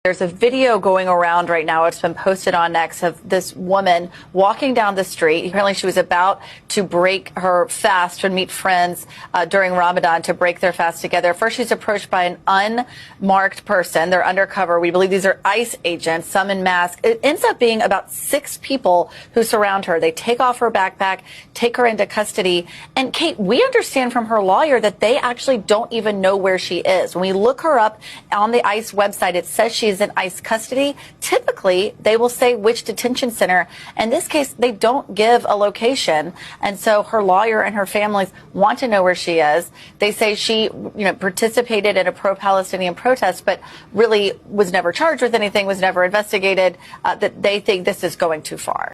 There's a video going around right now. It's been posted on X of this woman walking down the street. Apparently she was about to break her fast and meet friends during Ramadan to break their fast together. First, she's approached by an unmarked person. They're undercover. We believe these are ICE agents, some in masks. It ends up being about 6 people who surround her. They take off her backpack, take her into custody. And Kate, we understand from her lawyer that they actually don't even know where she is. When we look her up on the ICE website, it says she is in ICE custody. Typically, they will say which detention center. In this case, they don't give a location. And so her lawyer and her families want to know where she is. They say she, participated in a pro-Palestinian protest, but really was never charged with anything, was never investigated, that they think this is going too far.